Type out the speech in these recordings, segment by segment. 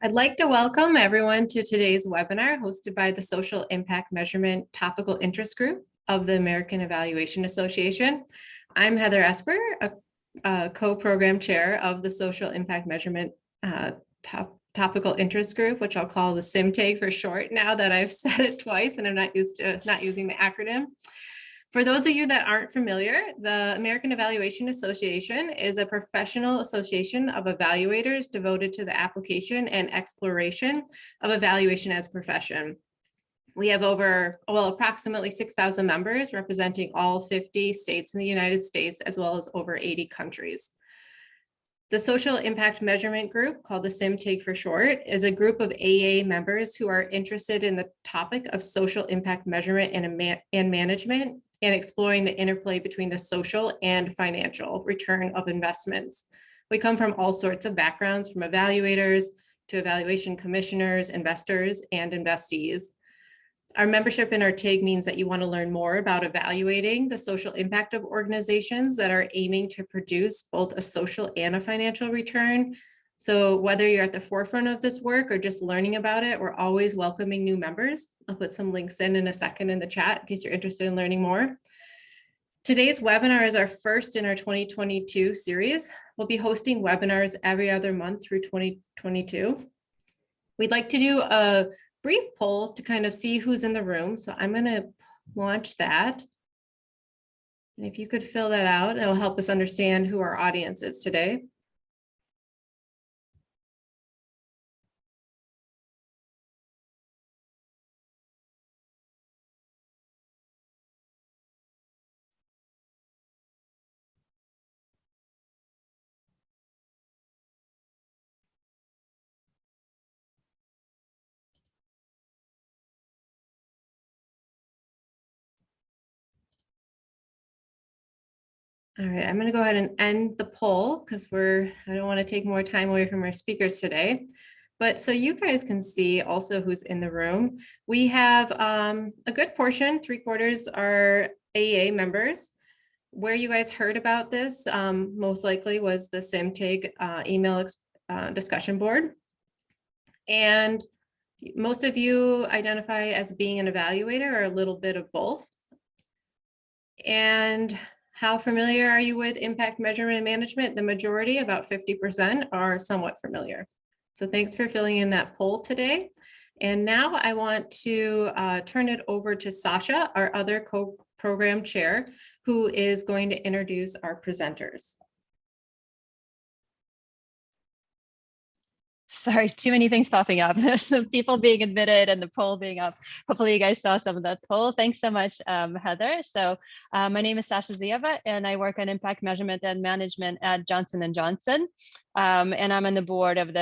I'd like to welcome everyone to today's webinar hosted by the Social Impact Measurement Topical Interest Group of the American Evaluation Association. I'm Heather Esper, a co-program chair of the Social Impact Measurement Topical Interest Group, which I'll call the SIMTAG for short now that I've said it twice and I'm not used to not using the acronym. For those of you that aren't familiar, the American Evaluation Association is a professional association of evaluators devoted to the application and exploration of evaluation as a profession. We have approximately 6,000 members representing all 50 states in the United States, as well as over 80 countries. The Social Impact Measurement Group, called the SIMTAG for short, is a group of AEA members who are interested in the topic of social impact measurement and management, and exploring the interplay between the social and financial return of investments. We come from all sorts of backgrounds, from evaluators to evaluation commissioners, investors, and investees. Our membership in our TIG means that you want to learn more about evaluating the social impact of organizations that are aiming to produce both a social and a financial return. So whether you're at the forefront of this work or just learning about it, we're always welcoming new members. I'll put some links in a second in the chat in case you're interested in learning more. Today's webinar is our first in our 2022 series. We'll be hosting webinars every other month through 2022. We'd like to do a brief poll to kind of see who's in the room. So I'm going to launch that. And if you could fill that out, it'll help us understand who our audience is today. All right, I'm going to go ahead and end the poll because I don't want to take more time away from our speakers today. But so you guys can see also who's in the room. We have a good portion, 3/4 are AEA members. Where you guys heard about this most likely was the SIMTAG email discussion board. And most of you identify as being an evaluator or a little bit of both. And how familiar are you with impact measurement and management? The majority, about 50%, are somewhat familiar. So thanks for filling in that poll today. And now I want to turn it over to Sasha, our other co-program chair, who is going to introduce our presenters. Sorry, too many things popping up. There's some people being admitted and the poll being up. Hopefully you guys saw some of that poll. Thanks so much, Heather. So my name is Sasha Zieva, and I work on impact measurement and management at Johnson & Johnson. And I'm on the board of the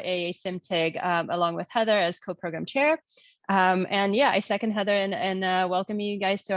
AEA SIMTAG along with Heather as co-program chair. And yeah, I second Heather and welcome you guys to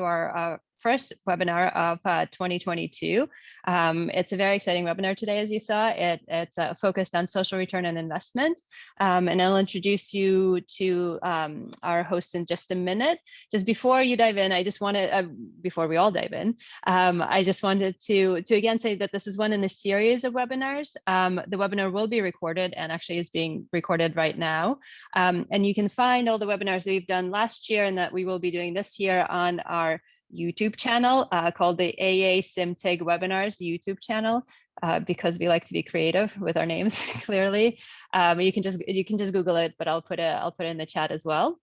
our first webinar of 2022. It's a very exciting webinar today, as you saw. It's focused on social return on investment. And I'll introduce you to our host in just a minute. Just before you dive in, I just wanted, before we all dive in, I just wanted to again say that this is one in a series of webinars. The webinar will be recorded and actually is being recorded right now. And you can find all the webinars that we've done last year and that we will be doing this year on our YouTube channel called the AEA SIMTAG Webinars YouTube channel, because we like to be creative with our names. Clearly, you can just Google it, but I'll put it in the chat as well.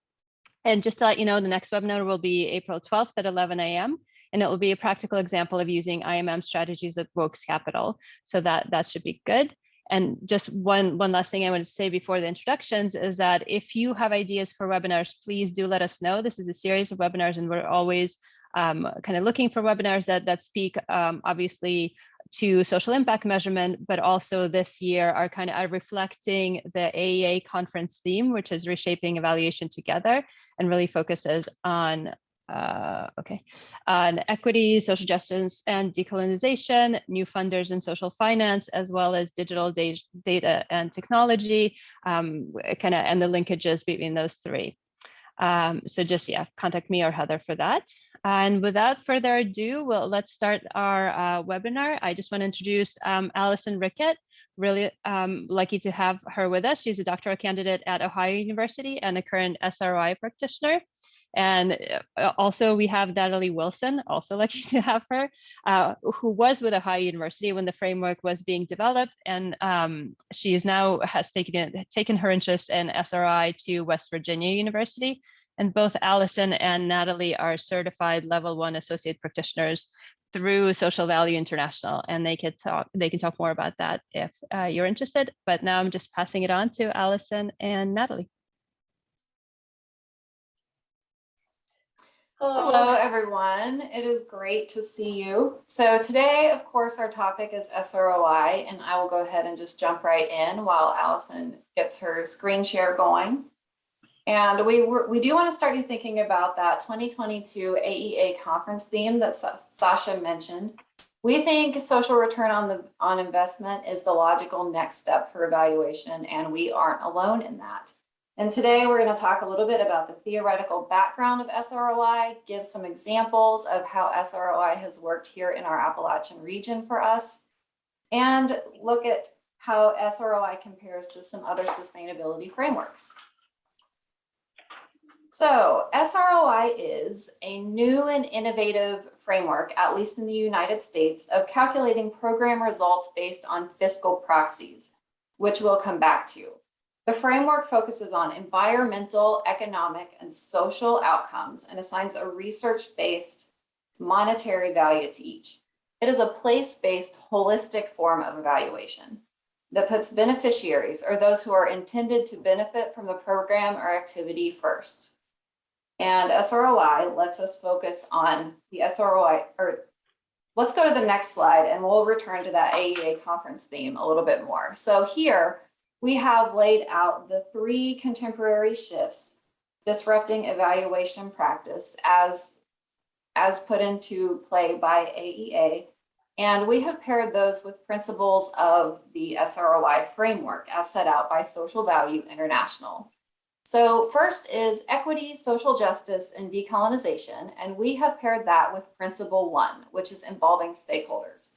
And just to let you know, the next webinar will be April 12th at 11 a.m. and it will be a practical example of using IMM strategies at Brooks Capital. So that should be good. And just one last thing I want to say before the introductions is that if you have ideas for webinars, please do let us know. This is a series of webinars, and we're always kind of looking for webinars that speak obviously to social impact measurement, but also this year are kind of reflecting the AEA conference theme, which is reshaping evaluation together, and really focuses on on equity, social justice, and decolonization, new funders in social finance, as well as digital data and technology, and the linkages between those three. So just, yeah, contact me or Heather for that. And without further ado, let's start our webinar. I just want to introduce Allison Ricket. Really lucky to have her with us. She's a doctoral candidate at Ohio University and a current SROI practitioner. And also we have Natalie Wilson, also lucky to have her, who was with Ohio University when the framework was being developed. And she is now has taken her interest in SRI to West Virginia University. And both Allison and Natalie are certified level 1 associate practitioners through Social Value International, and they can talk more about that if you're interested. But now I'm just passing it on to Allison and Natalie. Hello, everyone. It is great to see you. So today, of course, our topic is SROI, and I will go ahead and just jump right in while Allison gets her screen share going. And we do want to start you thinking about that 2022 AEA conference theme that Sasha mentioned. We think social return on investment is the logical next step for evaluation, and we aren't alone in that. And today we're going to talk a little bit about the theoretical background of SROI, give some examples of how SROI has worked here in our Appalachian region for us, and look at how SROI compares to some other sustainability frameworks. So SROI is a new and innovative framework, at least in the United States, of calculating program results based on fiscal proxies, which we'll come back to. The framework focuses on environmental, economic, and social outcomes and assigns a research-based monetary value to each. It is a place-based, holistic form of evaluation that puts beneficiaries, or those who are intended to benefit from the program or activity, first. And SROI lets us focus on the SROI, or let's go to the next slide and we'll return to that AEA conference theme a little bit more. So here, we have laid out the 3 contemporary shifts disrupting evaluation practice as put into play by AEA. And we have paired those with principles of the SROI framework as set out by Social Value International. So first is equity, social justice, and decolonization. And we have paired that with principle 1, which is involving stakeholders.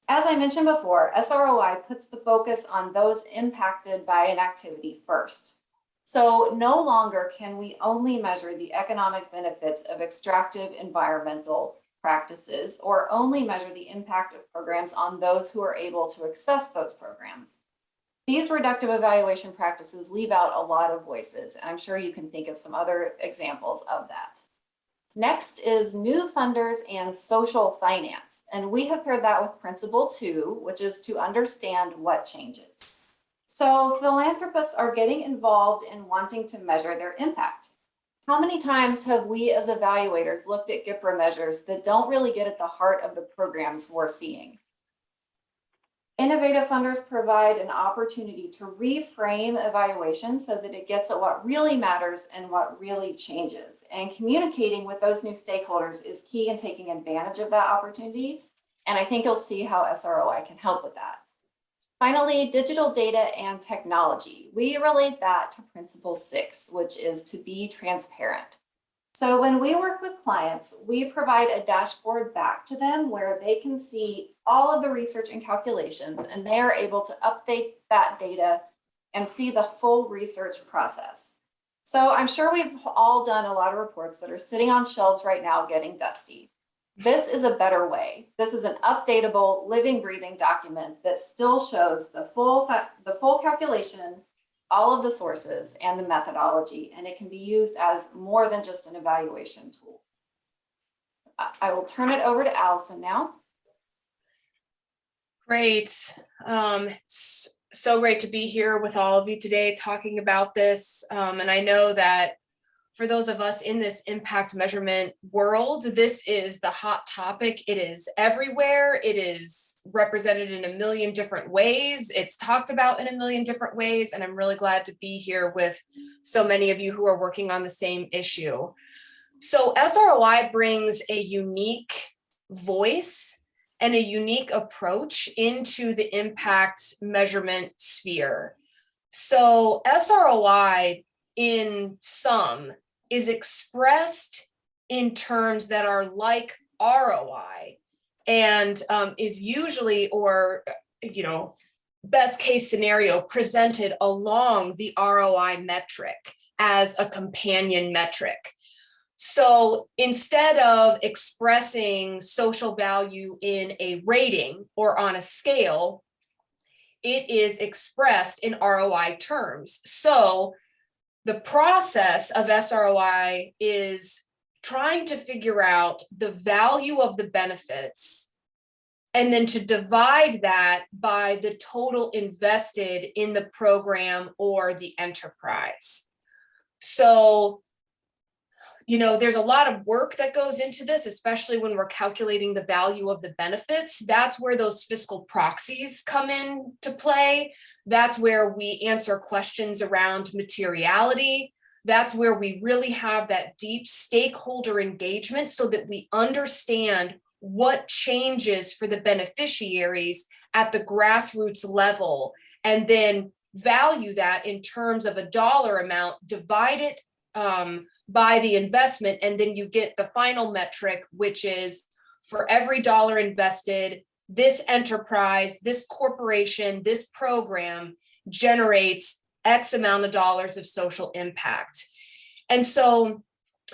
As I mentioned before, SROI puts the focus on those impacted by an activity first. So no longer can we only measure the economic benefits of extractive environmental practices or only measure the impact of programs on those who are able to access those programs. These reductive evaluation practices leave out a lot of voices, and I'm sure you can think of some other examples of that. Next is new funders and social finance. And we have paired that with principle 2, which is to understand what changes. So philanthropists are getting involved in wanting to measure their impact. How many times have we as evaluators looked at GIPRA measures that don't really get at the heart of the programs we're seeing? Innovative funders provide an opportunity to reframe evaluation so that it gets at what really matters and what really changes. And communicating with those new stakeholders is key in taking advantage of that opportunity. And I think you'll see how SROI can help with that. Finally, digital data and technology. We relate that to principle 6, which is to be transparent. So when we work with clients, we provide a dashboard back to them where they can see all of the research and calculations, and they are able to update that data and see the full research process. So I'm sure we've all done a lot of reports that are sitting on shelves right now getting dusty. This is a better way. This is an updatable, living, breathing document that still shows the full calculation, all of the sources and the methodology, and it can be used as more than just an evaluation tool. I will turn it over to Allison now. Great. It's so great to be here with all of you today talking about this. And I know that for those of us in this impact measurement world, this is the hot topic. It is everywhere. It is represented in a million different ways. It's talked about in a million different ways. And I'm really glad to be here with so many of you who are working on the same issue. So SROI brings a unique voice and a unique approach into the impact measurement sphere. So SROI, in sum, is expressed in terms that are like ROI and is usually, or, best case scenario, presented along the ROI metric as a companion metric. So instead of expressing social value in a rating or on a scale, it is expressed in ROI terms. So the process of SROI is trying to figure out the value of the benefits and then to divide that by the total invested in the program or the enterprise. So, there's a lot of work that goes into this, especially when we're calculating the value of the benefits. That's where those fiscal proxies come into play. That's where we answer questions around materiality. That's where we really have that deep stakeholder engagement so that we understand what changes for the beneficiaries at the grassroots level, and then value that in terms of a dollar amount, divide it by the investment, and then you get the final metric, which is for every dollar invested, this enterprise, this corporation, this program generates X amount of dollars of social impact. And so,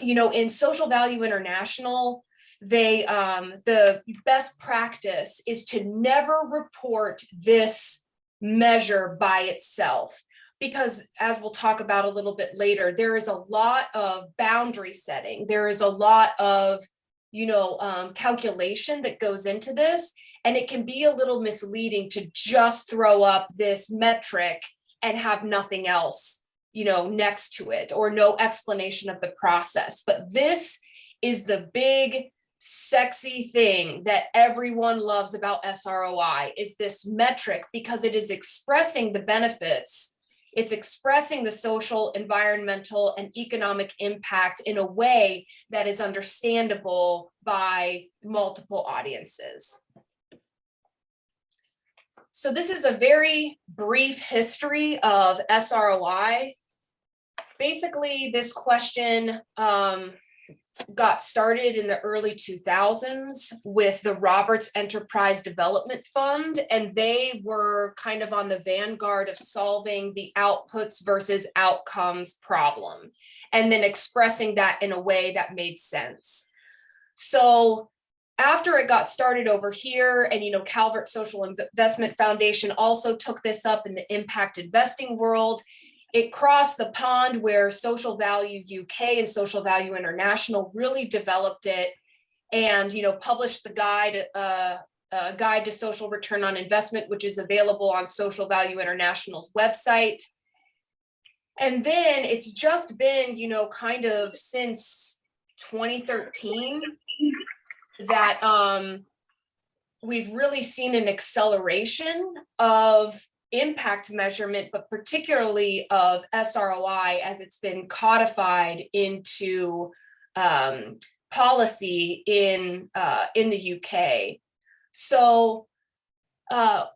in Social Value International, the best practice is to never report this measure by itself, because as we'll talk about a little bit later, there is a lot of boundary setting. There is a lot of, calculation that goes into this, and it can be a little misleading to just throw up this metric and have nothing else, next to it, or no explanation of the process. But this is the big, sexy thing that everyone loves about SROI, is this metric, because it is expressing the benefits. It's expressing the social, environmental, and economic impact in a way that is understandable by multiple audiences. So this is a very brief history of SROI. Basically, this question got started in the early 2000s with the Roberts Enterprise Development Fund, and they were kind of on the vanguard of solving the outputs versus outcomes problem, and then expressing that in a way that made sense. So after it got started over here, and Calvert Social Investment Foundation also took this up in the impact investing world, it crossed the pond where Social Value UK and Social Value International really developed it, and published the guide, Guide to Social Return on Investment, which is available on Social Value International's website. And then it's just been, kind of since 2013 that we've really seen an acceleration of impact measurement, but particularly of SROI as it's been codified into policy in the UK. So while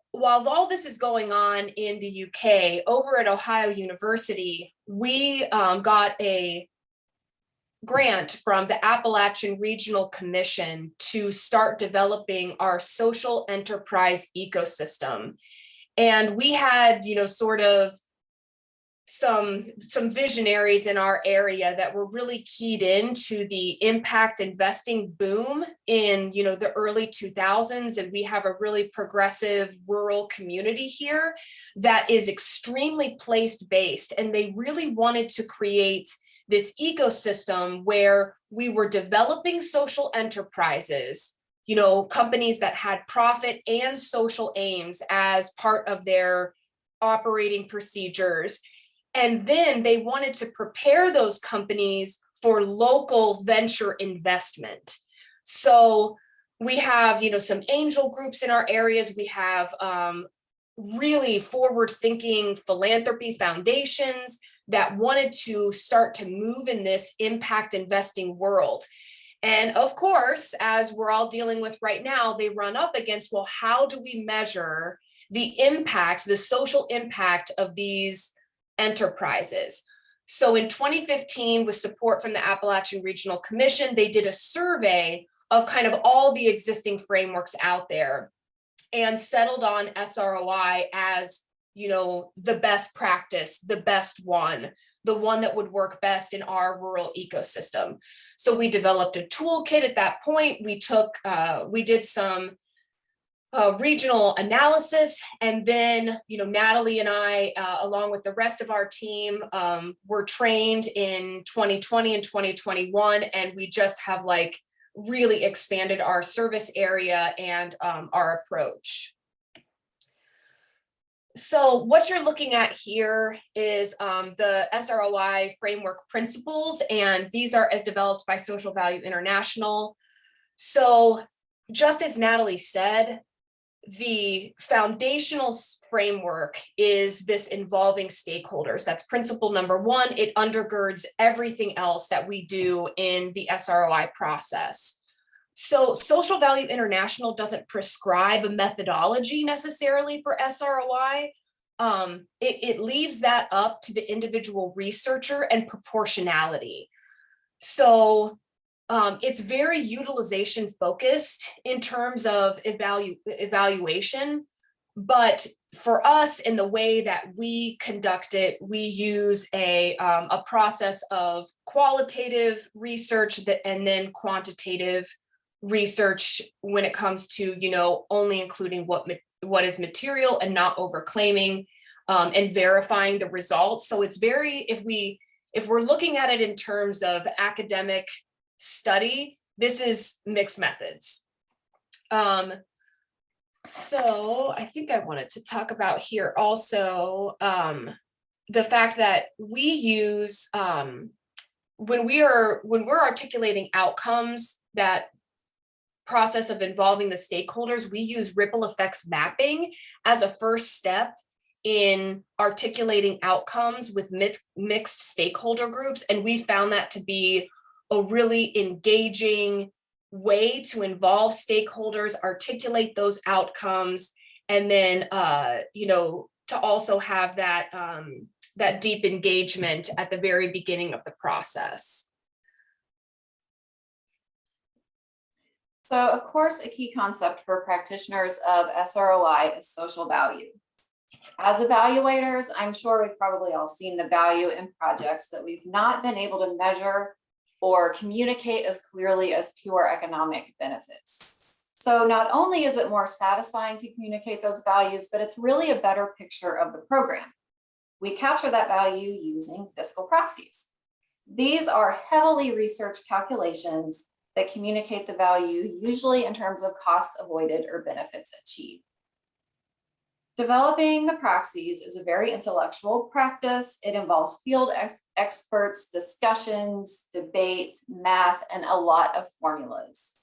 all this is going on in the UK, over at Ohio University, we got a grant from the Appalachian Regional Commission to start developing our social enterprise ecosystem. And we had, sort of some visionaries in our area that were really keyed into the impact investing boom in, the early 2000s. And we have a really progressive rural community here that is extremely place-based. And they really wanted to create this ecosystem where we were developing social enterprises, companies that had profit and social aims as part of their operating procedures. And then they wanted to prepare those companies for local venture investment. So we have, some angel groups in our areas. We have really forward-thinking philanthropy foundations that wanted to start to move in this impact investing world. And of course, as we're all dealing with right now, they run up against, well, how do we measure the impact, the social impact of these enterprises? So in 2015, with support from the Appalachian Regional Commission, they did a survey of kind of all the existing frameworks out there and settled on SROI as, you know, the best practice, the best one, the one that would work best in our rural ecosystem. So we developed a toolkit at that point. We did some regional analysis, and then, you know, Natalie and I, along with the rest of our team, were trained in 2020 and 2021, and we just have like really expanded our service area and our approach. So what you're looking at here is the SROI Framework Principles, and these are as developed by Social Value International. So just as Natalie said, the foundational framework is this involving stakeholders. That's principle number one. It undergirds everything else that we do in the SROI process. So Social Value International doesn't prescribe a methodology necessarily for SROI. It leaves that up to the individual researcher and proportionality. So it's very utilization focused in terms of evaluation, but for us, in the way that we conduct it, we use a process of qualitative research and then quantitative research when it comes to, you know, only including what is material and not overclaiming, and verifying the results. So it's very, if we're looking at it in terms of academic study, this is mixed methods. So I think I wanted to talk about here also the fact that we use when we're articulating outcomes, that process of involving the stakeholders, we use ripple effects mapping as a first step in articulating outcomes with mixed stakeholder groups, and we found that to be a really engaging way to involve stakeholders, articulate those outcomes, and then you know, to also have that that deep engagement at the very beginning of the process. So of course, a key concept for practitioners of SROI is social value. As evaluators, I'm sure we've probably all seen the value in projects that we've not been able to measure or communicate as clearly as pure economic benefits. So not only is it more satisfying to communicate those values, but it's really a better picture of the program. We capture that value using fiscal proxies. These are heavily researched calculations that communicate the value, usually in terms of cost avoided or benefits achieved. Developing the proxies is a very intellectual practice. It involves field experts, discussions, debate, math, and a lot of formulas.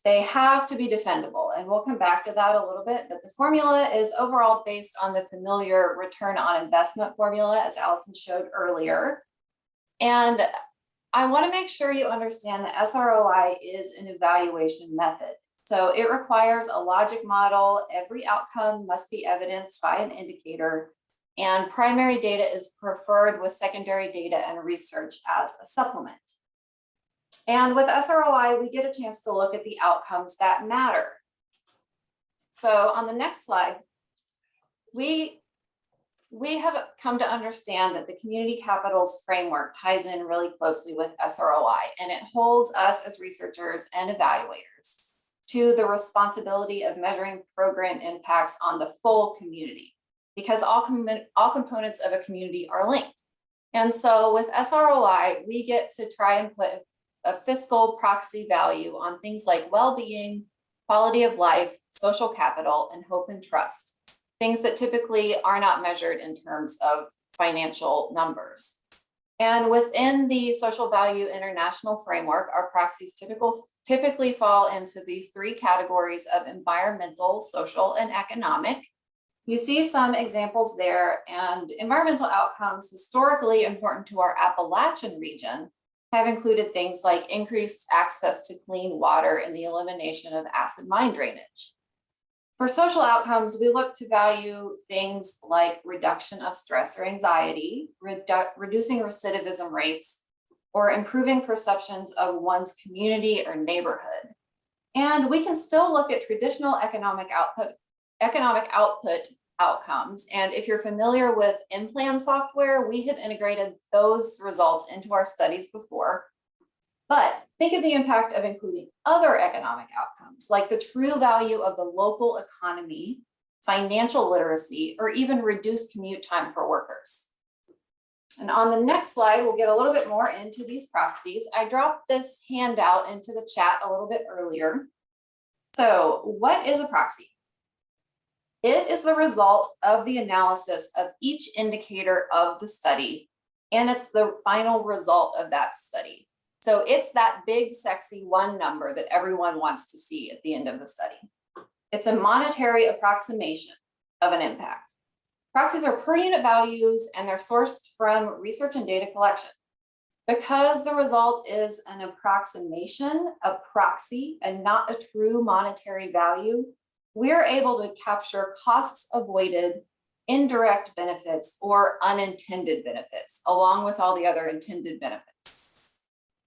They have to be defendable, and we'll come back to that a little bit, but the formula is overall based on the familiar return on investment formula, as Allison showed earlier. And I want to make sure you understand that SROI is an evaluation method. So it requires a logic model. Every outcome must be evidenced by an indicator, and primary data is preferred with secondary data and research as a supplement. And with SROI, we get a chance to look at the outcomes that matter. So on the next slide, we have come to understand that the community capitals framework ties in really closely with SROI, and it holds us as researchers and evaluators to the responsibility of measuring program impacts on the full community, because all components of a community are linked. And so with SROI, we get to try and put a fiscal proxy value on things like well-being, quality of life, social capital, and hope and trust, things that typically are not measured in terms of financial numbers. And within the Social Value International framework, our proxies typically fall into these three categories of environmental, social, and economic. You see some examples there, and environmental outcomes historically important to our Appalachian region have included things like increased access to clean water and the elimination of acid mine drainage. For social outcomes, we look to value things like reduction of stress or anxiety, reducing recidivism rates, or improving perceptions of one's community or neighborhood. And we can still look at traditional economic output outcomes. And if you're familiar with in-plan software, we have integrated those results into our studies before. But think of the impact of including other economic outcomes, like the true value of the local economy, financial literacy, or even reduced commute time for workers. And on the next slide, we'll get a little bit more into these proxies. I dropped this handout into the chat a little bit earlier. So what is a proxy? It is the result of the analysis of each indicator of the study, and it's the final result of that study. So it's that big, sexy one number that everyone wants to see at the end of the study. It's a monetary approximation of an impact. Proxies are per unit values, and they're sourced from research and data collection. Because the result is an approximation, a proxy, and not a true monetary value, we're able to capture costs avoided, indirect benefits, or unintended benefits, along with all the other intended benefits.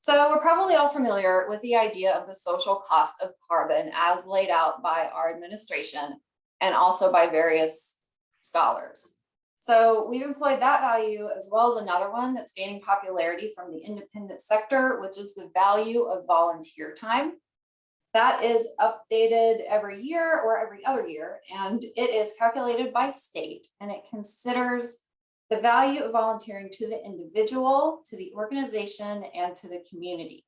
So we're probably all familiar with the idea of the social cost of carbon as laid out by our administration and also by various scholars. So we've employed that value as well as another one that's gaining popularity from the independent sector, which is the value of volunteer time. That is updated every year or every other year, and it is calculated by state, and it considers the value of volunteering to the individual, to the organization, and to the community.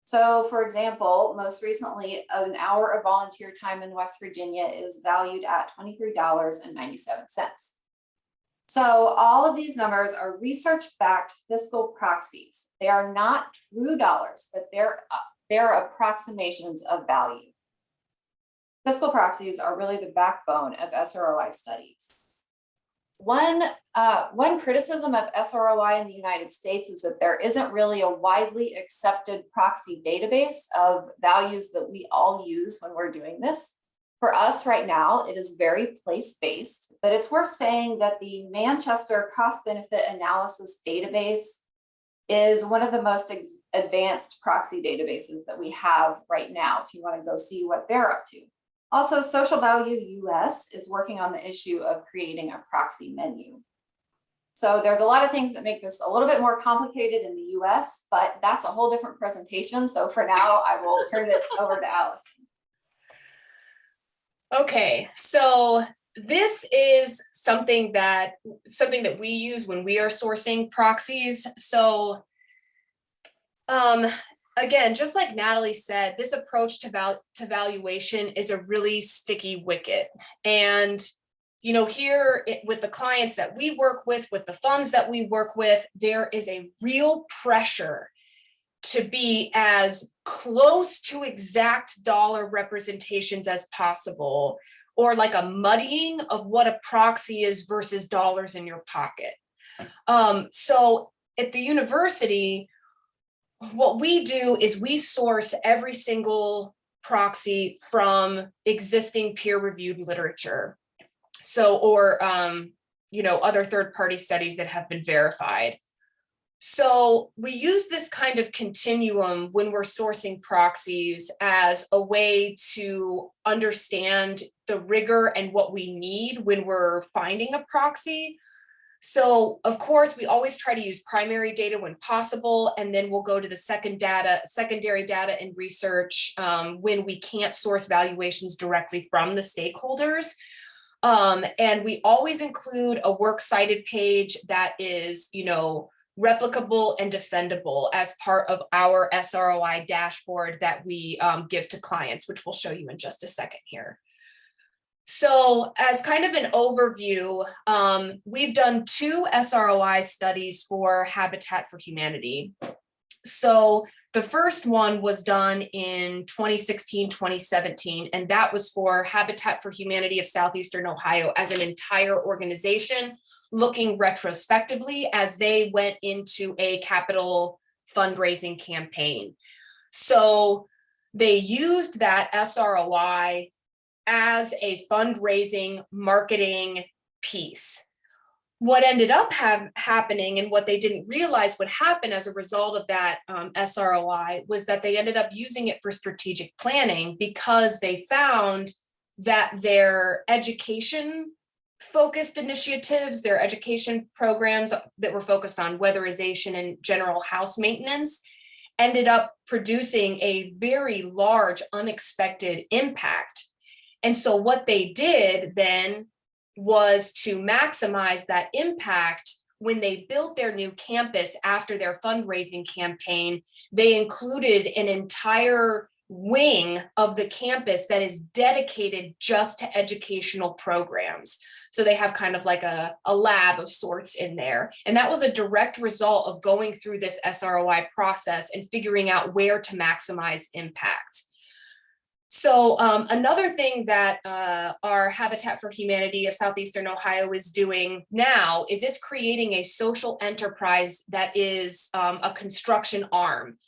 So for example, most recently, an hour of volunteer time in West Virginia is valued at $23.97. So all of these numbers are research-backed fiscal proxies. They are not true dollars, but they're approximations of value. Fiscal proxies are really the backbone of SROI studies. One criticism of SROI in the United States is that there isn't really a widely accepted proxy database of values that we all use when we're doing this. For us right now, it is very place-based, but it's worth saying that the Manchester cost-benefit analysis database is one of the most advanced proxy databases that we have right now, if you want to go see what they're up to. Also, Social Value US is working on the issue of creating a proxy menu. So there's a lot of things that make this a little bit more complicated in the US, but that's a whole different presentation. So for now, I will turn it over to Allison. Okay, so this is something that we use when we are sourcing proxies. So again, just like Natalie said, this approach to valuation is a really sticky wicket. And here with the clients that we work with the funds that we work with, there is a real pressure to be as close to exact dollar representations as possible, or like a muddying of what a proxy is versus dollars in your pocket. So at the university, what we do is we source every single proxy from existing peer-reviewed literature. So, or other third-party studies that have been verified. So we use this kind of continuum when we're sourcing proxies as a way to understand the rigor and what we need when we're finding a proxy. So of course, we always try to use primary data when possible, and then we'll go to the secondary data and research when we can't source valuations directly from the stakeholders. And we always include a works cited page that is, replicable and defendable as part of our SROI dashboard that we give to clients, which we'll show you in just a second here. So as kind of an overview, we've done 2 SROI studies for Habitat for Humanity. So the first one was done in 2016, 2017, and that was for Habitat for Humanity of Southeastern Ohio as an entire organization, looking retrospectively as they went into a capital fundraising campaign. So they used that SROI as a fundraising marketing piece. What ended up happening, and what they didn't realize would happen as a result of that SROI, was that they ended up using it for strategic planning, because they found that their education focused initiatives, their education programs that were focused on weatherization and general house maintenance, ended up producing a very large unexpected impact. And so what they did then was to maximize that impact. When they built their new campus after their fundraising campaign, they included an entire wing of the campus that is dedicated just to educational programs. So they have kind of like a lab of sorts in there. And that was a direct result of going through this SROI process and figuring out where to maximize impact. So another thing that our Habitat for Humanity of Southeastern Ohio is doing now is it's creating a social enterprise that is a construction arm.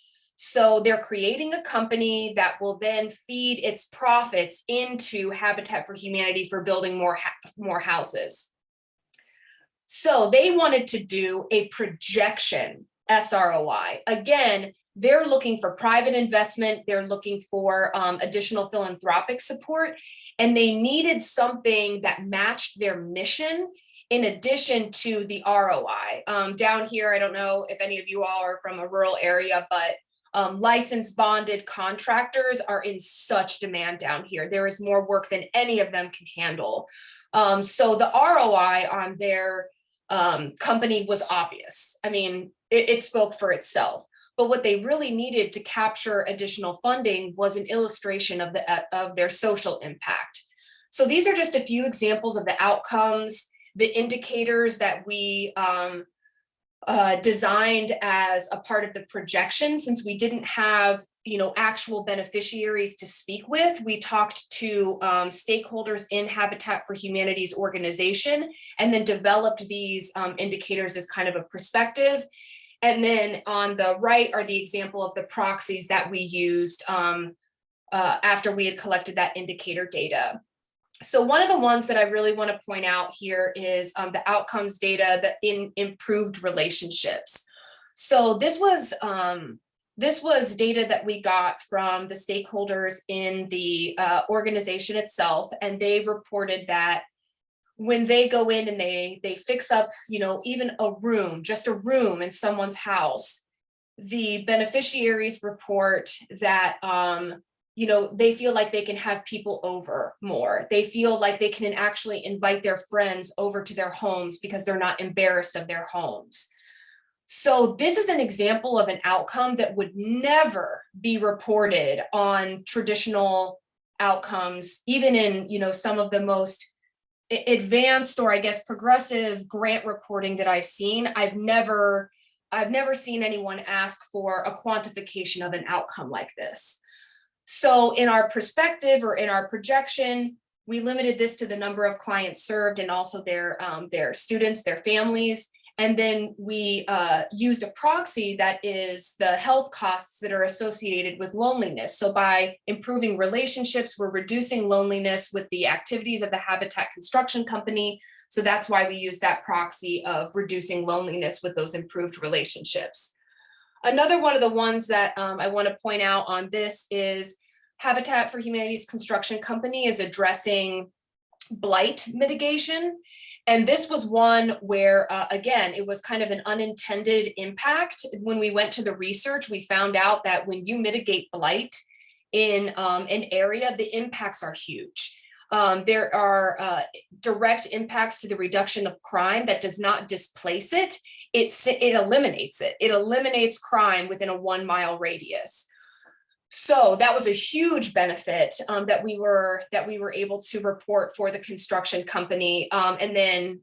So they're creating a company that will then feed its profits into Habitat for Humanity for building more houses. So they wanted to do a projection SROI. Again, they're looking for private investment. They're looking for additional philanthropic support, and they needed something that matched their mission in addition to the ROI. Down here, I don't know if any of you all are from a rural area, but licensed bonded contractors are in such demand down here. There is more work than any of them can handle. So the ROI on their company was obvious. I mean, it spoke for itself. But what they really needed to capture additional funding was an illustration of their social impact. So these are just a few examples of the outcomes, the indicators that we designed as a part of the projection. Since we didn't have, actual beneficiaries to speak with, we talked to stakeholders in Habitat for Humanity's organization, and then developed these indicators as kind of a perspective. And then on the right are the example of the proxies that we used after we had collected that indicator data. So one of the ones that I really want to point out here is the outcomes data that in improved relationships. So this was data that we got from the stakeholders in the organization itself, and they reported that when they go in and they fix up, even a room, just a room in someone's house, the beneficiaries report that they feel like they can have people over more. They feel like they can actually invite their friends over to their homes because they're not embarrassed of their homes. So this is an example of an outcome that would never be reported on traditional outcomes, even in, some of the most advanced, or I guess progressive grant reporting that I've seen. I've never seen anyone ask for a quantification of an outcome like this. So in our perspective, or in our projection, we limited this to the number of clients served and also their students, their families. And then we used a proxy that is the health costs that are associated with loneliness. So by improving relationships, we're reducing loneliness with the activities of the Habitat Construction Company. So that's why we use that proxy of reducing loneliness with those improved relationships. Another one of the ones that I want to point out on this is Habitat for Humanity's construction company is addressing blight mitigation. And this was one where, again, it was kind of an unintended impact. When we went to the research, we found out that when you mitigate blight in an area, the impacts are huge. There are direct impacts to the reduction of crime that does not displace it. It eliminates it. It eliminates crime within a 1 mile radius. So that was a huge benefit that we were able to report for the construction company, and then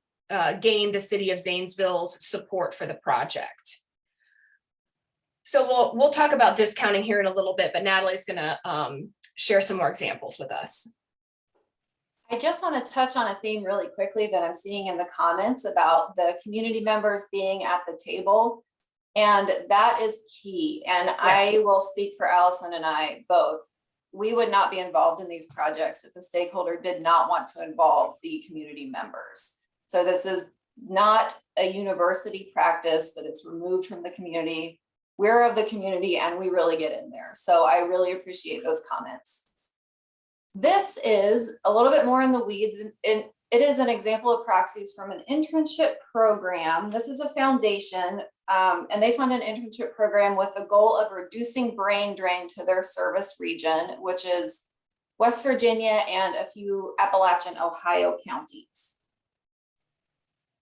gain the city of Zanesville's support for the project. So we'll talk about discounting here in a little bit, but Natalie's going to share some more examples with us. I just want to touch on a theme really quickly that I'm seeing in the comments about the community members being at the table. And that is key. And yes. I will speak for Allison and I both. we would not be involved in these projects if the stakeholder did not want to involve the community members. So this is not a university practice that it's removed from the community. We're of the community and we really get in there. So I really appreciate those comments. This is a little bit more in the weeds, and it is an example of proxies from an internship program. This is a foundation, and they fund an internship program with the goal of reducing brain drain to their service region, which is West Virginia and a few Appalachian Ohio counties.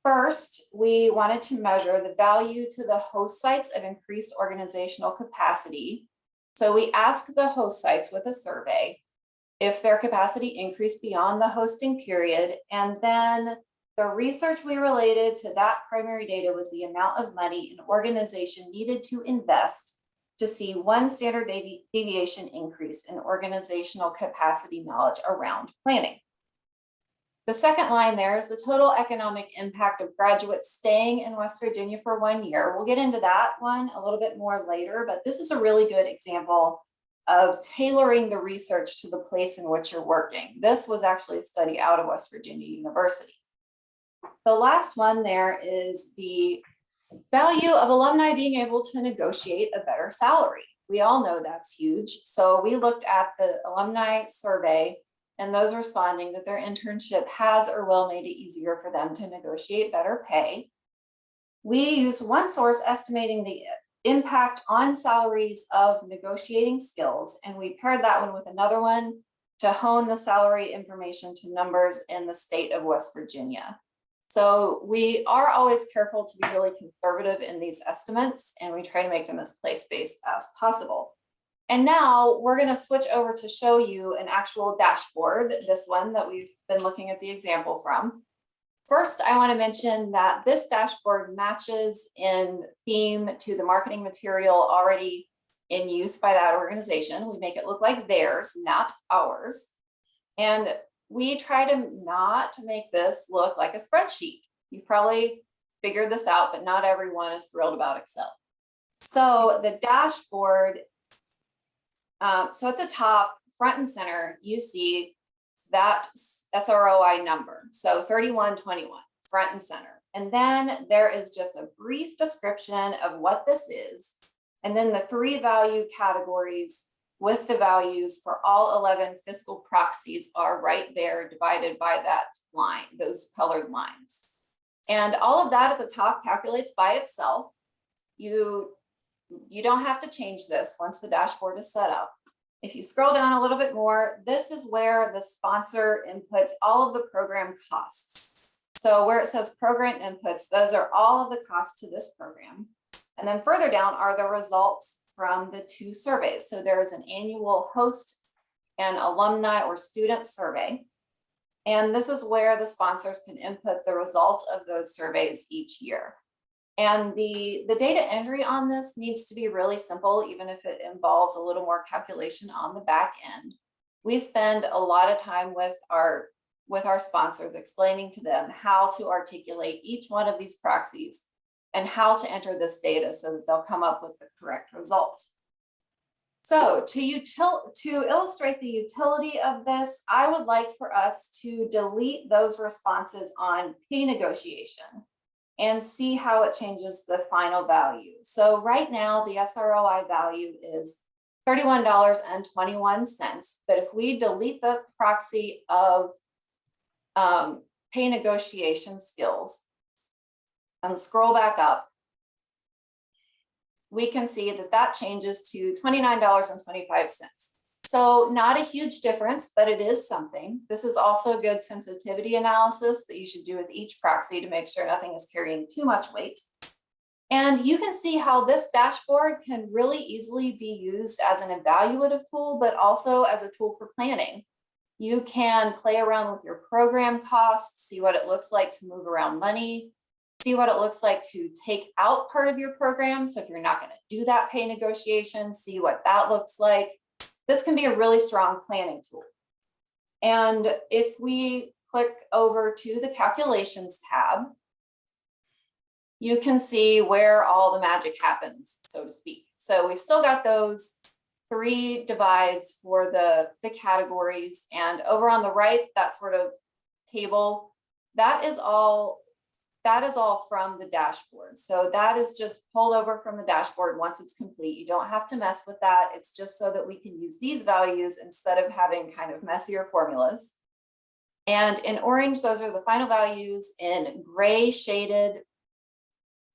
First, we wanted to measure the value to the host sites of increased organizational capacity. So we asked the host sites with a survey if their capacity increased beyond the hosting period. And then the research we related to that primary data was the amount of money an organization needed to invest to see one standard deviation increase in organizational capacity knowledge around planning. The second line there is the total economic impact of graduates staying in West Virginia for 1 year. We'll get into that one a little bit more later, but this is a really good example of tailoring the research to the place in which you're working. This was actually a study out of West Virginia University. The last one there is the value of alumni being able to negotiate a better salary. We all know that's huge. So we looked at the alumni survey and those responding that their internship has or will made it easier for them to negotiate better pay. We used one source estimating the impact on salaries of negotiating skills, and we paired that one with another one to hone the salary information to numbers in the state of West Virginia. So we are always careful to be really conservative in these estimates, and we try to make them as place-based as possible. And now we're going to switch over to show you an actual dashboard, this one that we've been looking at the example from. First, I want to mention that this dashboard matches in theme to the marketing material already in use by that organization. We make it look like theirs, not ours. And we try to not make this look like a spreadsheet. You've probably figured this out, but not everyone is thrilled about Excel. So the dashboard, so at the top, front and center, you see that SROI number. So 3121, front and center. And then there is just a brief description of what this is. And then the 3 value categories with the values for all 11 fiscal proxies are right there divided by that line, those colored lines. And all of that at the top calculates by itself. You don't have to change this once the dashboard is set up. If you scroll down a little bit more, this is where the sponsor inputs all of the program costs. So where it says program inputs, those are all of the costs to this program. And then further down are the results from the 2 surveys. So there is an annual host and alumni or student survey. And this is where the sponsors can input the results of those surveys each year. And the data entry on this needs to be really simple, even if it involves a little more calculation on the back end. We spend a lot of time with our sponsors explaining to them how to articulate each one of these proxies and how to enter this data so that they'll come up with the correct result. So to illustrate the utility of this, I would like for us to delete those responses on pay negotiation and see how it changes the final value. So right now, the SROI value is $31.21. But if we delete the proxy of pay negotiation skills and scroll back up, we can see that that changes to $29.25. So not a huge difference, but it is something. This is also a good sensitivity analysis that you should do with each proxy to make sure nothing is carrying too much weight. And you can see how this dashboard can really easily be used as an evaluative tool, but also as a tool for planning. You can play around with your program costs, see what it looks like to move around money, see what it looks like to take out part of your program. So if you're not going to do that pay negotiation, see what that looks like. This can be a really strong planning tool. And if we click over to the calculations tab, you can see where all the magic happens, so to speak. So we've still got those 3 divides for the categories. And over on the right, that sort of table, that is all from the dashboard. So that is just pulled over from the dashboard once it's complete. You don't have to mess with that. It's just so that we can use these values instead of having kind of messier formulas. And in orange, those are the final values. In gray shaded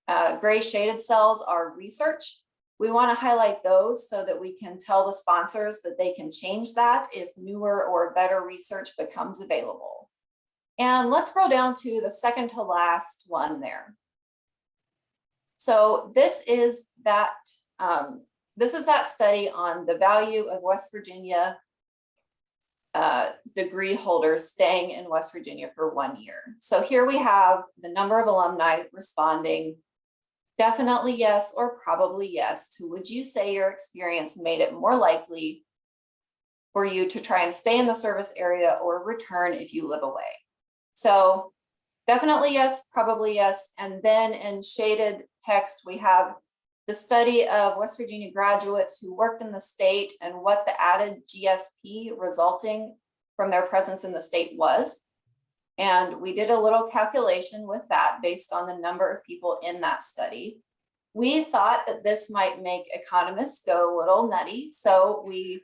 cells are research. We want to highlight those so that we can tell the sponsors that they can change that if newer or better research becomes available. And let's scroll down to the second to last one there. So this is that study on the value of West Virginia degree holders staying in West Virginia for 1 year. So here we have the number of alumni responding definitely yes or probably yes to would you say your experience made it more likely for you to try and stay in the service area or return if you live away. So definitely yes, probably yes. And then in shaded text, we have the study of West Virginia graduates who worked in the state and what the added GSP resulting from their presence in the state was. And we did a little calculation with that based on the number of people in that study. We thought that this might make economists go a little nutty. So we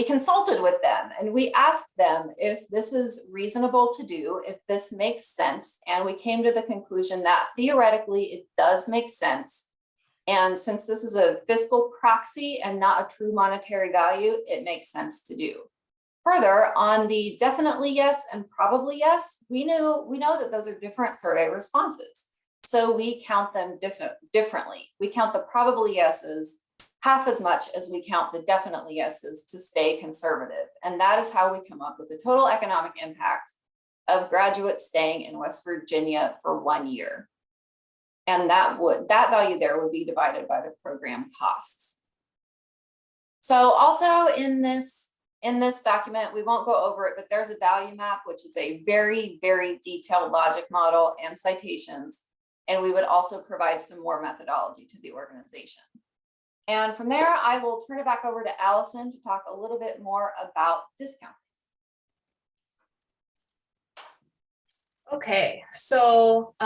consulted with them and we asked them if this is reasonable to do, if this makes sense. And we came to the conclusion that theoretically it does make sense. And since this is a fiscal proxy and not a true monetary value, it makes sense to do. Further, on the definitely yes and probably yes, we know that those are different survey responses. So we count them differently. We count the probably yeses half as much as we count the definitely yeses to stay conservative. And that is how we come up with the total economic impact of graduates staying in West Virginia for 1 year. And that value there would be divided by the program costs. So also in this document, we won't go over it, but there's a value map, which is a very, very detailed logic model and citations. And we would also provide some more methodology to the organization. And from there, I will turn it back over to Allison to talk a little bit more about discounting. Okay, so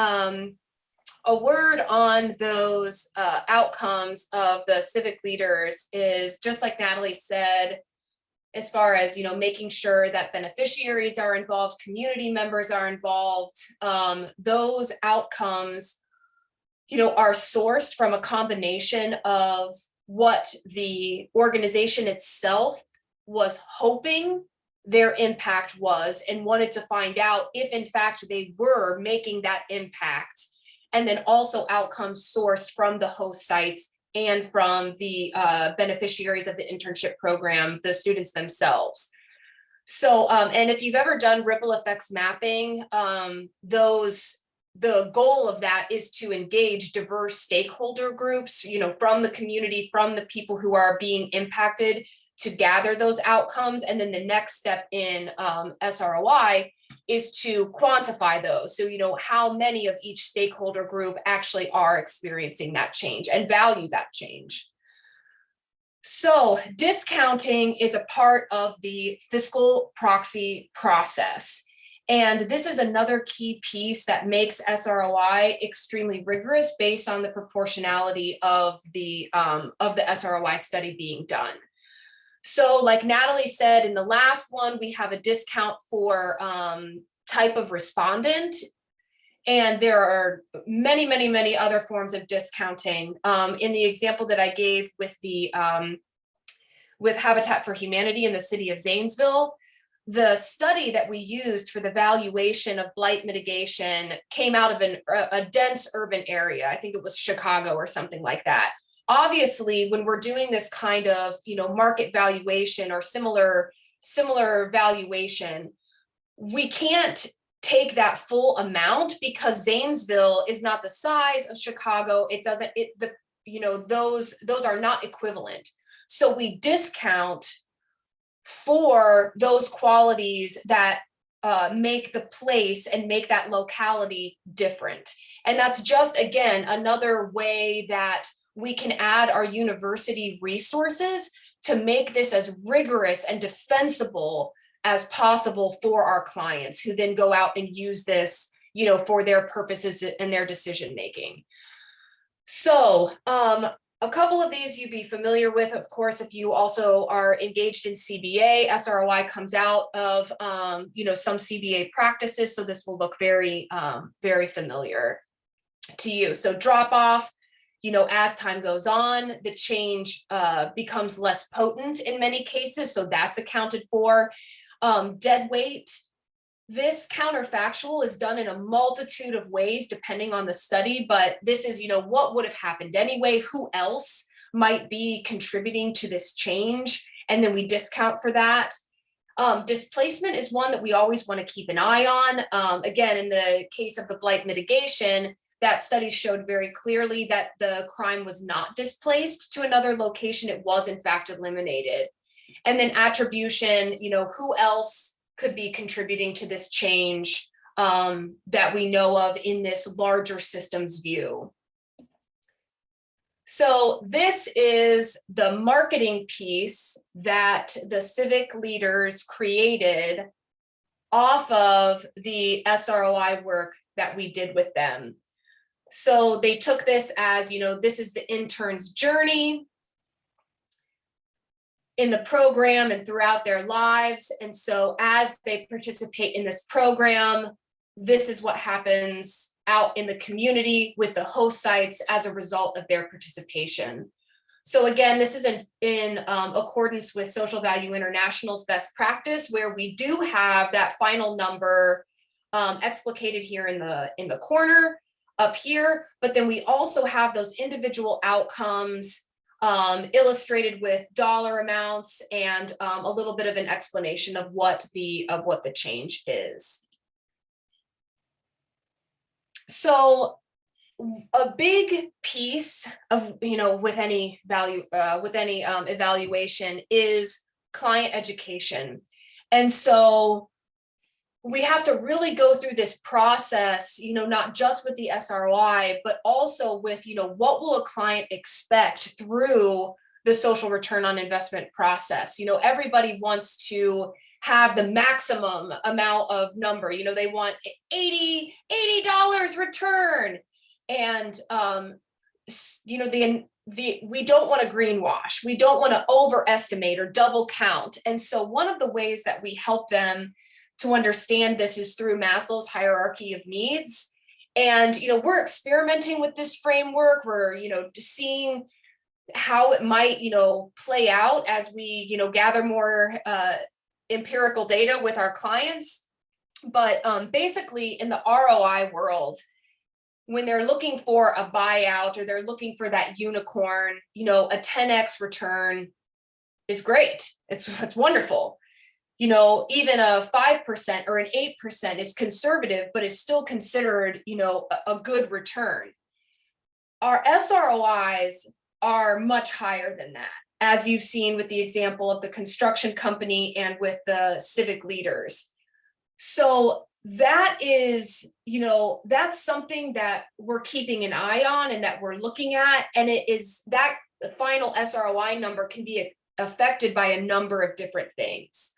a word on those outcomes of the civic leaders is just like Natalie said, as far as, making sure that beneficiaries are involved, community members are involved, those outcomes, are sourced from a combination of what the organization itself was hoping their impact was and wanted to find out if in fact they were making that impact. And then also outcomes sourced from the host sites and from the beneficiaries of the internship program, the students themselves. So, and if you've ever done ripple effects mapping, the goal of that is to engage diverse stakeholder groups, from the community, from the people who are being impacted to gather those outcomes. And then the next step in SROI is to quantify those. So, how many of each stakeholder group actually are experiencing that change and value that change. So discounting is a part of the fiscal proxy process. And this is another key piece that makes SROI extremely rigorous based on the proportionality of the SROI study being done. So like Natalie said, in the last one, we have a discount for type of respondent. And there are many, many, many other forms of discounting. In the example that I gave with with Habitat for Humanity in the city of Zanesville, the study that we used for the valuation of blight mitigation came out of a dense urban area. I think it was Chicago or something like that. Obviously, when we're doing this kind of, market valuation or similar valuation, we can't take that full amount because Zanesville is not the size of Chicago. Those are not equivalent. So we discount for those qualities that make the place and make that locality different. And that's just, again, another way that we can add our university resources to make this as rigorous and defensible as possible for our clients, who then go out and use this, for their purposes and their decision making. So a couple of these you'd be familiar with, of course, if you also are engaged in CBA. SROI comes out of some CBA practices, so this will look very, very familiar to you. So drop off, as time goes on, the change becomes less potent in many cases, so that's accounted for. Dead weight. This counterfactual is done in a multitude of ways depending on the study, but this is, what would have happened anyway, who else might be contributing to this change, and then we discount for that. Displacement is one that we always want to keep an eye on. Again, in the case of the blight mitigation, that study showed very clearly that the crime was not displaced to another location. It was in fact eliminated. And then attribution, who else could be contributing to this change that we know of in this larger systems view. So this is the marketing piece that the civic leaders created off of the SROI work that we did with them. So they took this as, this is the intern's journey in the program and throughout their lives. And so as they participate in this program, this is what happens out in the community with the host sites as a result of their participation. So again, this is in accordance with Social Value International's best practice, where we do have that final number explicated here in the corner up here, but then we also have those individual outcomes illustrated with dollar amounts and a little bit of an explanation of what the change is. So a big piece of, with any value, evaluation is client education. And so we have to really go through this process, not just with the SROI, but also with, what will a client expect through the social return on investment process? Everybody wants to have the maximum amount of number, they want $80 return. And, we don't want to greenwash. We don't want to overestimate or double count. And so one of the ways that we help them to understand this is through Maslow's hierarchy of needs. And, we're experimenting with this framework. We're, seeing how it might, play out as we, gather more empirical data with our clients. But basically in the ROI world, when they're looking for a buyout or they're looking for that unicorn, a 10x return is great. It's wonderful. Even a 5% or an 8% is conservative, but is still considered, a good return. Our SROIs are much higher than that, as you've seen with the example of the construction company and with the civic leaders. So that is, that's something that we're keeping an eye on and that we're looking at. And it is that the final SROI number can be affected by a number of different things.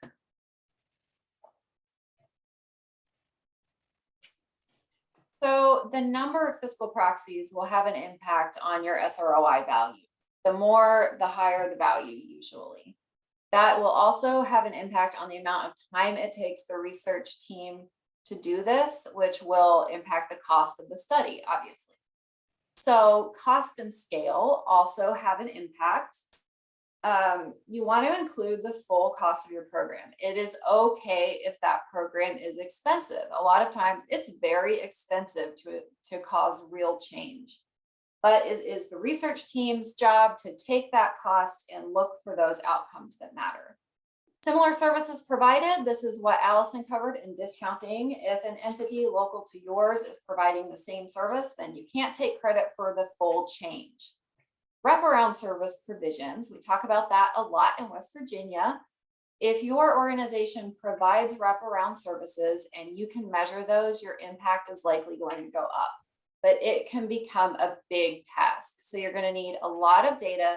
So the number of fiscal proxies will have an impact on your SROI value. The more, the higher the value usually. That will also have an impact on the amount of time it takes the research team to do this, which will impact the cost of the study, obviously. So cost and scale also have an impact. You want to include the full cost of your program. It is okay if that program is expensive. A lot of times it's very expensive to cause real change. But it is the research team's job to take that cost and look for those outcomes that matter. Similar services provided, this is what Allison covered in discounting. If an entity local to yours is providing the same service, then you can't take credit for the full change. Wraparound service provisions, we talk about that a lot in West Virginia. If your organization provides wraparound services and you can measure those, your impact is likely going to go up, but it can become a big task. So you're going to need a lot of data,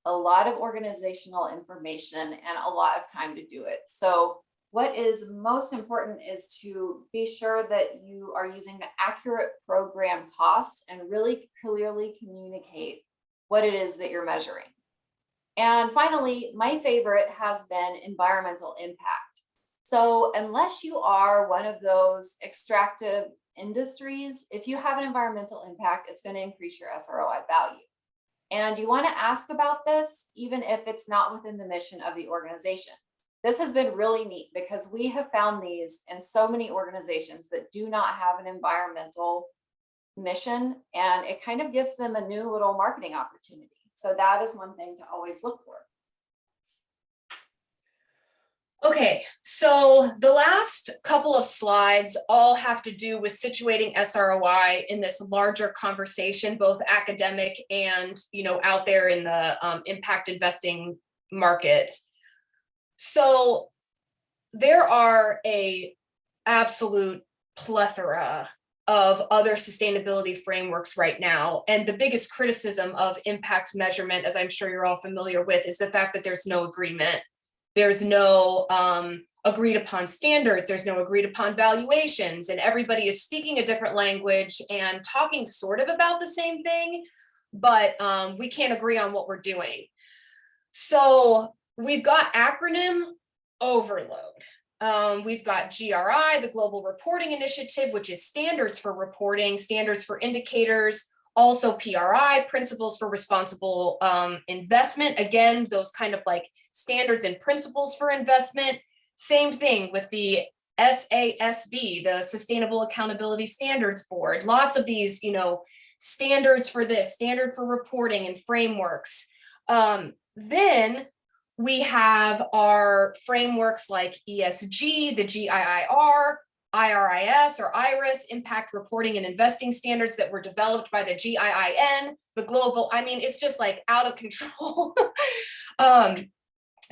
a lot of organizational information and a lot of time to do it. So what is most important is to be sure that you are using the accurate program cost and really clearly communicate what it is that you're measuring. And finally, my favorite has been environmental impact. So unless you are one of those extractive industries, if you have an environmental impact, it's going to increase your SROI value. And you want to ask about this, even if it's not within the mission of the organization. This has been really neat because we have found these in so many organizations that do not have an environmental mission, and it kind of gives them a new little marketing opportunity. So that is one thing to always look for. Okay, so the last couple of slides all have to do with situating SROI in this larger conversation, both academic and out there in the impact investing market. So there are a absolute plethora of other sustainability frameworks right now. And the biggest criticism of impact measurement, as I'm sure you're all familiar with, is the fact that there's no agreement. There's no agreed upon standards. There's no agreed upon valuations, and everybody is speaking a different language and talking sort of about the same thing, but we can't agree on what we're doing. So we've got acronym overload. We've got GRI, the Global Reporting Initiative, which is standards for reporting, standards for indicators, also PRI, Principles for Responsible Investment. Again, those kind of like standards and principles for investment. Same thing with the SASB, the Sustainable Accountability Standards Board. Lots of these, standards for this, standard for reporting and frameworks. Then we have our frameworks like ESG, the GIIR, IRIS or IRIS, Impact Reporting and Investing Standards that were developed by the GIIN, the global, it's just like out of control.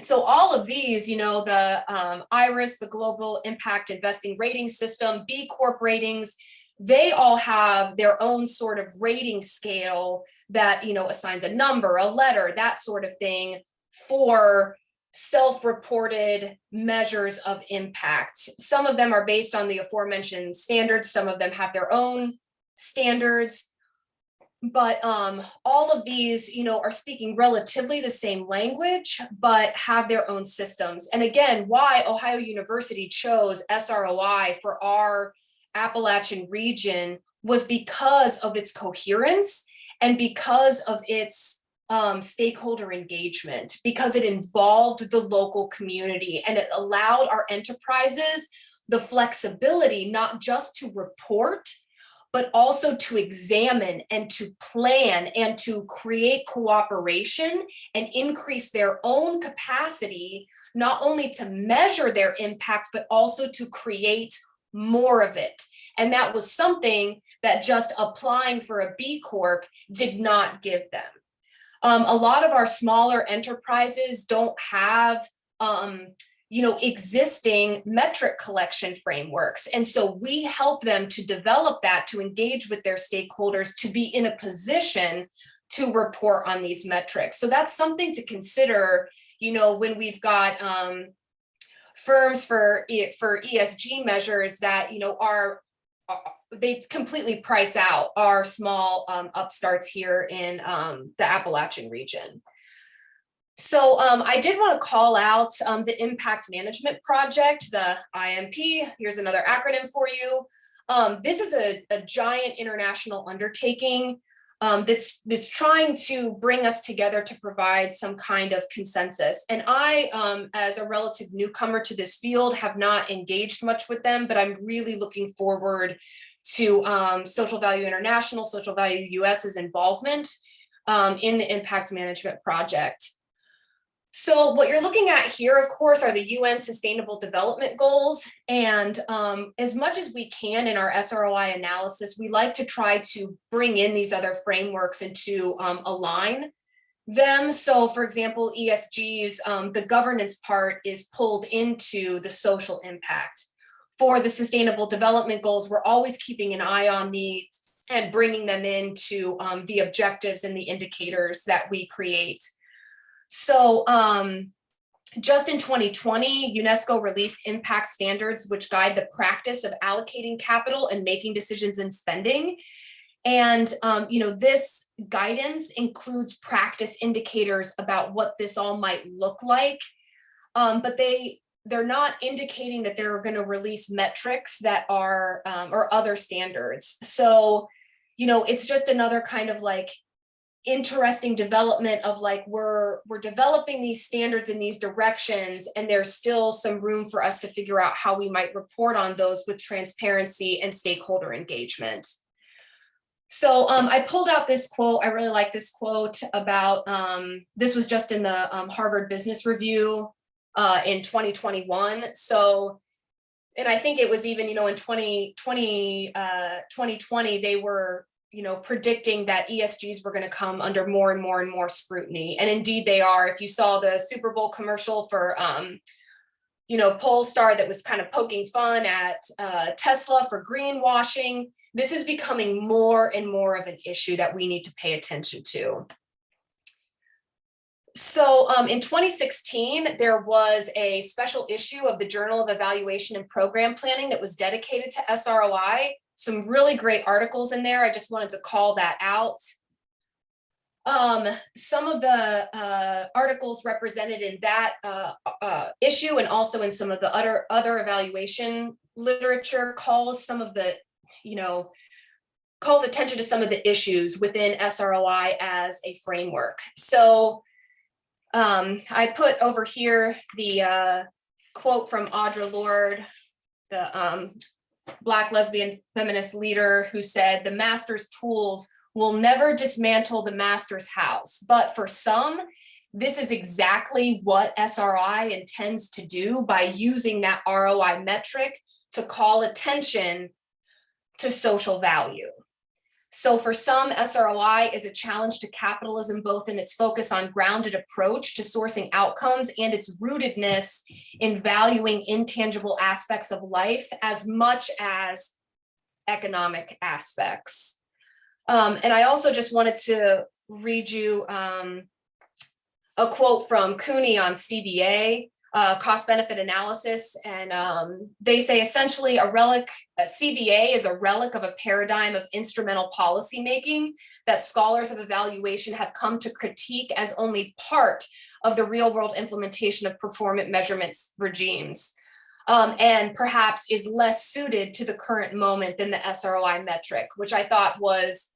So all of these, the IRIS, the Global Impact Investing Rating System, B Corp ratings, they all have their own sort of rating scale that, assigns a number, a letter, that sort of thing for self-reported measures of impact. Some of them are based on the aforementioned standards. Some of them have their own standards. But all of these, are speaking relatively the same language, but have their own systems. And again, why Ohio University chose SROI for our Appalachian region was because of its coherence and because of its stakeholder engagement, because it involved the local community and it allowed our enterprises the flexibility not just to report, but also to examine and to plan and to create cooperation and increase their own capacity, not only to measure their impact, but also to create more of it. And that was something that just applying for a B Corp did not give them. A lot of our smaller enterprises don't have, existing metric collection frameworks. And so we help them to develop that, to engage with their stakeholders, to be in a position to report on these metrics. So that's something to consider, when we've got firms for ESG measures that, they completely price out our small upstarts here in the Appalachian region. So I did want to call out the Impact Management Project, the IMP. Here's another acronym for you. This is a giant international undertaking that's trying to bring us together to provide some kind of consensus. And I, as a relative newcomer to this field, have not engaged much with them, but I'm really looking forward to Social Value International, Social Value US's involvement in the Impact Management Project. So what you're looking at here, of course, are the UN Sustainable Development Goals. And as much as we can in our SROI analysis, we like to try to bring in these other frameworks and to align them. So for example, ESG's, the governance part is pulled into the social impact. For the Sustainable Development Goals, we're always keeping an eye on these and bringing them into the objectives and the indicators that we create. So just in 2020, UNESCO released impact standards, which guide the practice of allocating capital and making decisions in spending. And, this guidance includes practice indicators about what this all might look like. But they're not indicating that they're going to release metrics that are, or other standards. So, it's just another kind of like interesting development of like, we're developing these standards in these directions, and there's still some room for us to figure out how we might report on those with transparency and stakeholder engagement. So I pulled out this quote. I really like this quote about, this was just in the Harvard Business Review in 2021. So, and I think it was even, in 2020, they were, predicting that ESGs were going to come under more and more and more scrutiny. And indeed they are. If you saw the Super Bowl commercial for, Polestar that was kind of poking fun at Tesla for greenwashing, this is becoming more and more of an issue that we need to pay attention to. So in 2016, there was a special issue of the Journal of Evaluation and Program Planning that was dedicated to SROI. Some really great articles in there. I just wanted to call that out. Some of the articles represented in that issue, and also in some of the other evaluation literature, calls attention to some of the issues within SROI as a framework. So I put over here the quote from Audre Lorde, the Black lesbian feminist leader, who said, "The master's tools will never dismantle the master's house, but for some, this is exactly what SRI intends to do by using that ROI metric to call attention to social value." So for some, SROI is a challenge to capitalism, both in its focus on grounded approach to sourcing outcomes and its rootedness in valuing intangible aspects of life as much as economic aspects. And I also just wanted to read you a quote from Cooney on CBA, cost benefit analysis. And they say essentially a CBA is a relic of a paradigm of instrumental policymaking that scholars of evaluation have come to critique as only part of the real world implementation of performance measurements regimes. And perhaps is less suited to the current moment than the SROI metric, which I thought was,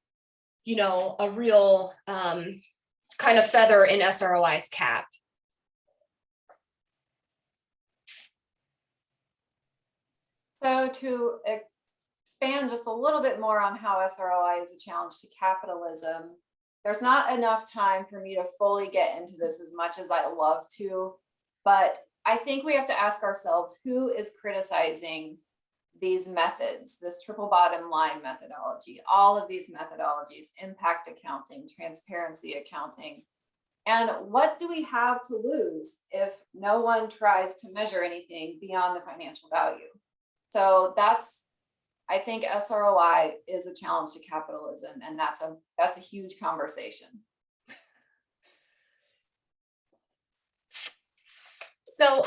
a real kind of feather in SROI's cap. So to expand just a little bit more on how SROI is a challenge to capitalism, there's not enough time for me to fully get into this as much as I love to, but I think we have to ask ourselves, who is criticizing these methods, this triple bottom line methodology, all of these methodologies, impact accounting, transparency accounting, and what do we have to lose if no one tries to measure anything beyond the financial value? So I think SROI is a challenge to capitalism, and that's a huge conversation. So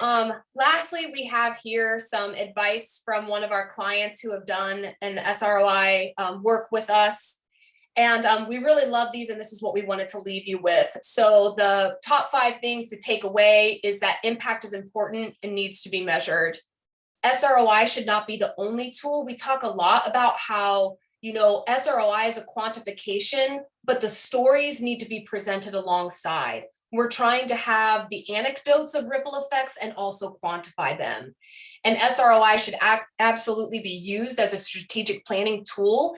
lastly, we have here some advice from one of our clients who have done an SROI work with us. And we really love these, and this is what we wanted to leave you with. So the top 5 things to take away is that impact is important and needs to be measured. SROI should not be the only tool. We talk a lot about how, SROI is a quantification, but the stories need to be presented alongside. We're trying to have the anecdotes of ripple effects and also quantify them. And SROI should absolutely be used as a strategic planning tool.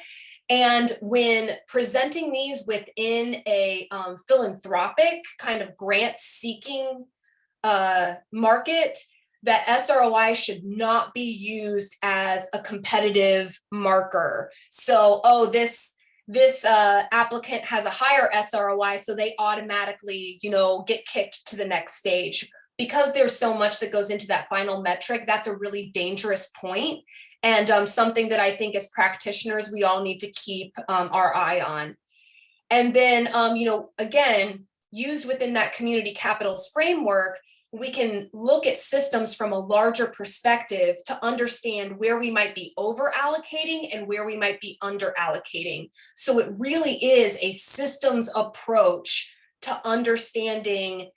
And when presenting these within a philanthropic kind of grant seeking market, that SROI should not be used as a competitive marker. So, this applicant has a higher SROI, so they automatically, get kicked to the next stage. Because there's so much that goes into that final metric, that's a really dangerous point, and something that I think as practitioners, we all need to keep our eye on. And then, again, used within that community capitals framework, we can look at systems from a larger perspective to understand where we might be over allocating and where we might be under allocating. So it really is a systems approach to understanding,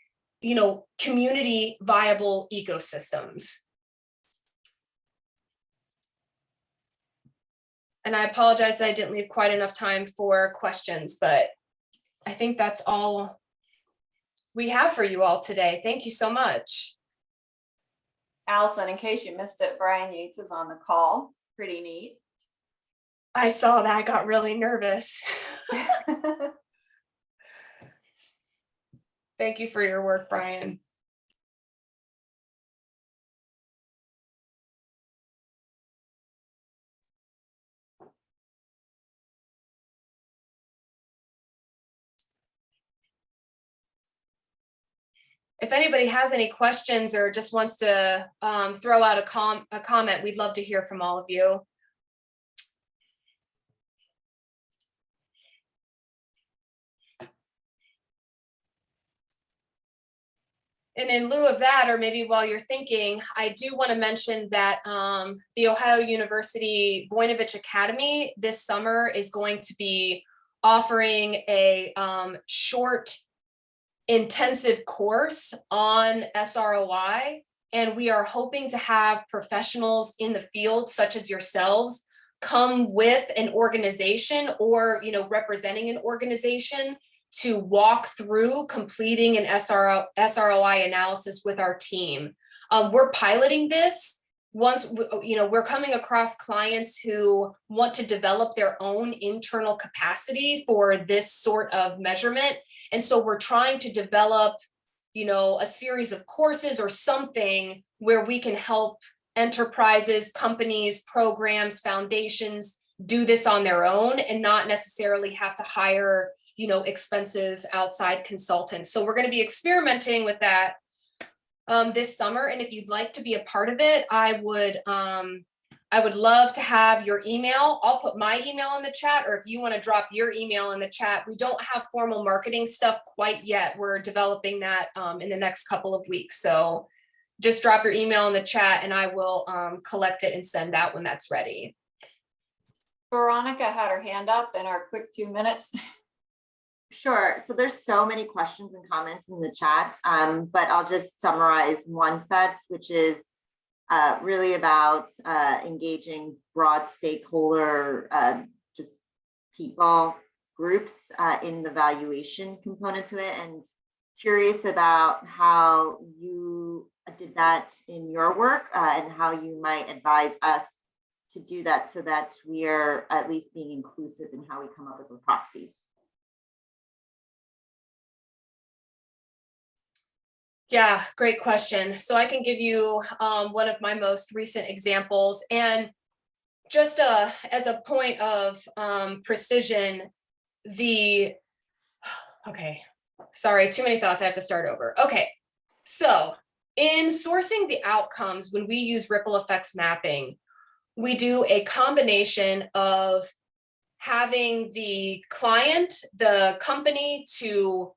community viable ecosystems. And I apologize that I didn't leave quite enough time for questions, but I think that's all we have for you all today. Thank you so much. Allison, in case you missed it, Brian Yates is on the call. Pretty neat. I saw that. I got really nervous. Thank you for your work, Brian. If anybody has any questions or just wants to throw out a comment, we'd love to hear from all of you. And in lieu of that, or maybe while you're thinking, I do want to mention that the Ohio University Voinovich Academy this summer is going to be offering a short intensive course on SROI, and we are hoping to have professionals in the field such as yourselves come with an organization or representing an organization to walk through completing an SROI analysis with our team. We're piloting this. Once we're coming across clients who want to develop their own internal capacity for this sort of measurement. And so we're trying to develop, a series of courses or something where we can help enterprises, companies, programs, foundations do this on their own and not necessarily have to hire, expensive outside consultants. So we're going to be experimenting with that this summer. And if you'd like to be a part of it, I would love to have your email. I'll put my email in the chat, or if you want to drop your email in the chat. We don't have formal marketing stuff quite yet. We're developing that in the next couple of weeks. So just drop your email in the chat and I will collect it and send out when that's ready. Veronica had her hand up in our quick 2 minutes. Sure. So there's so many questions and comments in the chat, but I'll just summarize one set, which is really about engaging broad stakeholder, just people, groups in the valuation component to it, and curious about how you did that in your work and how you might advise us to do that so that we are at least being inclusive in how we come up with the proxies. Yeah, great question. So I can give you one of my most recent examples, and just as a point of precision, okay, sorry, too many thoughts. I have to start over. Okay, so in sourcing the outcomes, when we use ripple effects mapping, we do a combination of having the client, the company to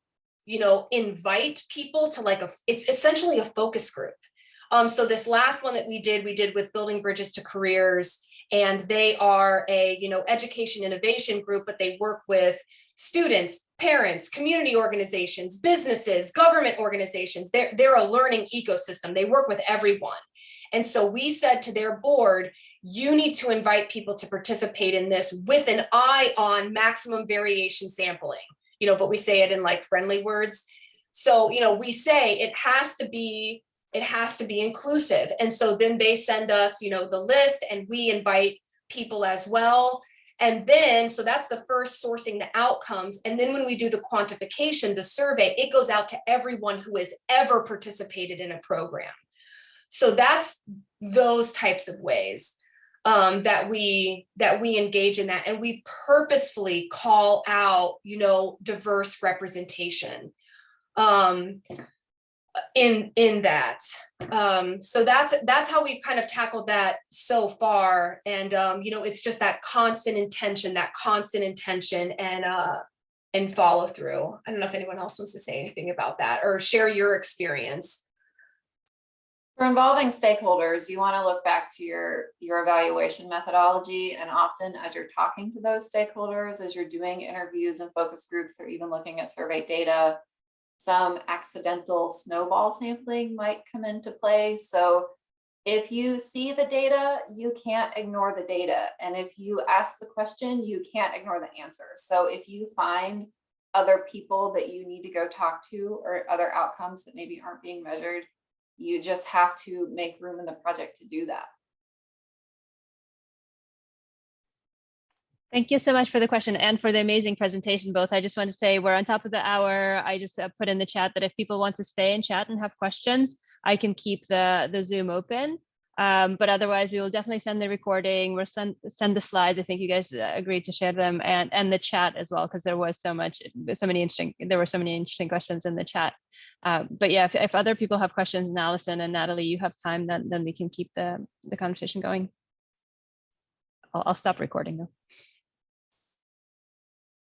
invite people to it's essentially a focus group. So this last one that we did with Building Bridges to Careers, and they are a, education innovation group, but they work with students, parents, community organizations, businesses, government organizations. They're a learning ecosystem. They work with everyone. And so we said to their board, you need to invite people to participate in this with an eye on maximum variation sampling. But we say it in friendly words. So, we say it has to be inclusive. And so then they send us, the list, and we invite people as well. And then, so that's the first, sourcing the outcomes. And then when we do the quantification, the survey, it goes out to everyone who has ever participated in a program. So that's those types of ways that we engage in that, and we purposefully call out, diverse representation in that. So that's how we've kind of tackled that so far, and it's just that constant intention, and and follow through. I don't know if anyone else wants to say anything about that or share your experience. For involving stakeholders, you want to look back to your evaluation methodology, and often as you're talking to those stakeholders, as you're doing interviews and focus groups, or even looking at survey data, some accidental snowball sampling might come into play. So if you see the data, you can't ignore the data. And if you ask the question, you can't ignore the answer. So if you find other people that you need to go talk to or other outcomes that maybe aren't being measured, you just have to make room in the project to do that. Thank you so much for the question and for the amazing presentation, both. I just want to say we're on top of the hour. I just put in the chat that if people want to stay and chat and have questions, I can keep the Zoom open. But otherwise, we will definitely send the recording. We'll send the slides. I think you guys agreed to share them, and the chat as well, because there were so many interesting questions in the chat. But yeah, if other people have questions, and Allison and Natalie, you have time, then we can keep the conversation going. I'll stop recording though.